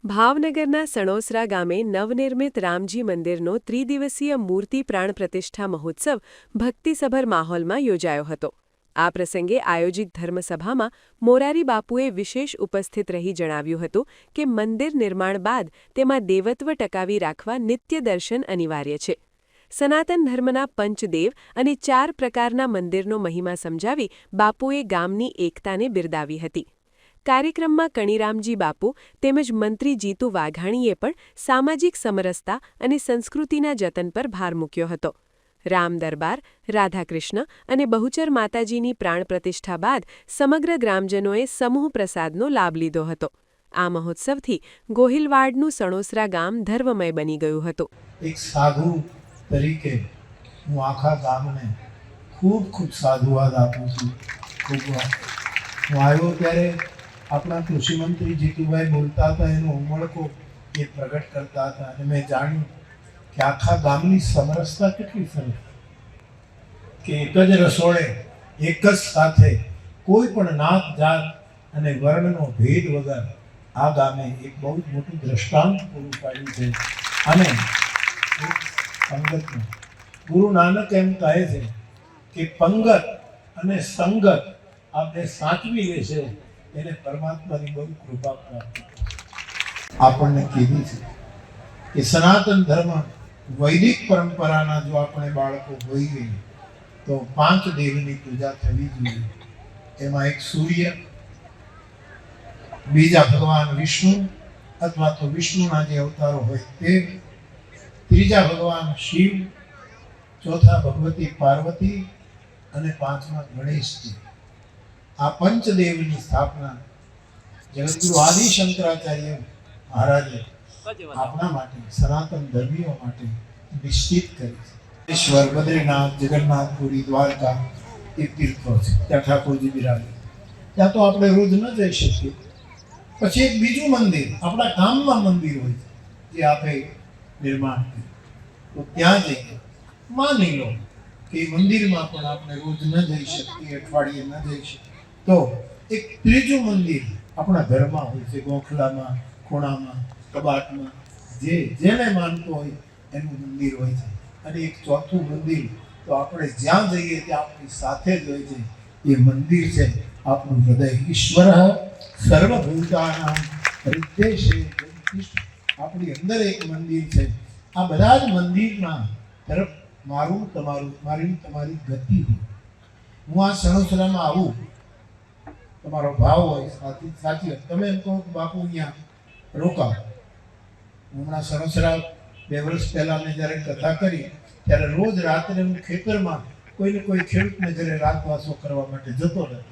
ભાવનગરના સણોસરા ગામે નવનિર્મિત રામજી મંદિરનો ત્રિદિવસીય મૂર્તિ પ્રાણ પ્રતિષ્ઠા મહોત્સવ ભક્તિસભર માહોલમાં યોજાયો હતો. આ પ્રસંગે આયોજિત ધર્મસભામાં મોરારી બાપુએ વિશેષ ઉપસ્થિત રહી જણાવ્યું હતું કે મંદિર નિર્માણ બાદ તેમાં દેવત્વ ટકાવી રાખવા નિત્ય દર્શન અનિવાર્ય છે. સનાતન ધર્મના પંચદેવ અને 4 પ્રકારના મંદિરનો મહિમા સમજાવી બાપુએ ગામની એકતાને બિરદાવી હતી. કાર્યક્રમમાં કણીરામજી બાપુ તેમજ મંત્રી જીતુ વાઘાણીએ પણ સામાજિક સમરસતા અને સંસ્કૃતિના જતન પર ભાર મૂક્યો હતો. રામ દરબાર, રાધાકૃષ્ણ અને બહુચર માતાજીની પ્રાણ પ્રતિષ્ઠા બાદ સમગ્ર ગ્રામજનોએ સમૂહ પ્રસાદનો લાભ લીધો હતો. આ મહોત્સવથી ગોહિલવાડનું સણોસરા ગામ ધર્મમય બની ગયું હતું. એક સાધુ તરીકે હું આખા ગામને ખૂબ સાધુવાદ આપું છું. હું આવ્યો ત્યારે આપણા કૃષિમંત્રી જીતુભાઈ બોલતા હતા, એનો ઉમળકો એ પ્રગટ કરતા હતા અને મેં જાણ્યું કે આખા ગામની સમરસતા કેટલી સરસ, કે એક જ રસોડે એક જ સાથે કોઈ પણ નાત જાત અને વર્ણનો ભેદ વગર આ ગામે એક બહુ જ મોટું દ્રષ્ટાંત પૂરું પાડ્યું છે. અને પંગતનું ગુરુ નાનક એમ કહે છે કે પંગત અને સંગત આ બે સાચવી લેશે એને પરમાત્માની બહુ કૃપા પ્રાપ્ત આપણને કીધી છે કે સનાતન ધર્મ વૈદિક પરંપરાના જો આપણે બાળકો હોઈએ તો 5 દેવની પૂજા થવી જોઈએ. એમાં એક સૂર્ય, બીજા ભગવાન વિષ્ણુ અથવા તો વિષ્ણુના જે અવતારો હોય તે, ત્રીજા ભગવાન શિવ, ચોથા ભગવતી પાર્વતી અને પાંચમા ગણેશજી. આ પંચદેવની સ્થાપના જગતગુરુ આદિ શંકરાચાર્ય મહારાજે આપણા માટે, સનાતન ધર્મીઓ માટે નિશ્ચિત કરી છે. ઈશ્વર, બદ્રીનાથ, જગન્નાથ, પુરી, દ્વારકા એ તીર્થો છે, ત્યાં ઠાકોરજી બિરાજે. ત્યાં તો આપણે રોજ ન જઈ શકીએ. પછી એક બીજું મંદિર આપણા ગામમાં મંદિર હોય છે જે આપણે નિર્માણ કર્યું, તો ત્યાં જઈએ. માની લો કે મંદિરમાં પણ આપણે રોજ ન જઈ શકીએ, અઠવાડિયે ન જઈ શકીએ, તો એક ત્રીજું મંદિર આપણા ઘરમાં હોય છે, ગોખલામાં, ખૂણામાં, કબાટમાં, જેને માનતો હોય એનું મંદિર હોય છે. અને એક ચોથું મંદિર તો આપણે જ્યાં જઈએ ત્યાં આપણી સાથે જ હોય છે. એ મંદિર છે આપણું હૃદય. ઈશ્વર સર્વભૂતાનાં હૃદયે આપણી અંદર એક મંદિર છે. આ બધા જ મંદિરના તરફ મારી તમારી ગતિ હોય. હું આ સણોસરામાં આવું, તમારો ભાવ હોય સાચી, તમે એમ કહો કે બાપુ અહીંયા રોકાવ. હમણાં સણોસરા 2 વર્ષ પહેલા મેં જ્યારે કથા કરી ત્યારે રોજ રાત્રે હું ખેતરમાં કોઈને કોઈ ખેડૂતને ઘરે રાતવાસો કરવા માટે જતો નથી.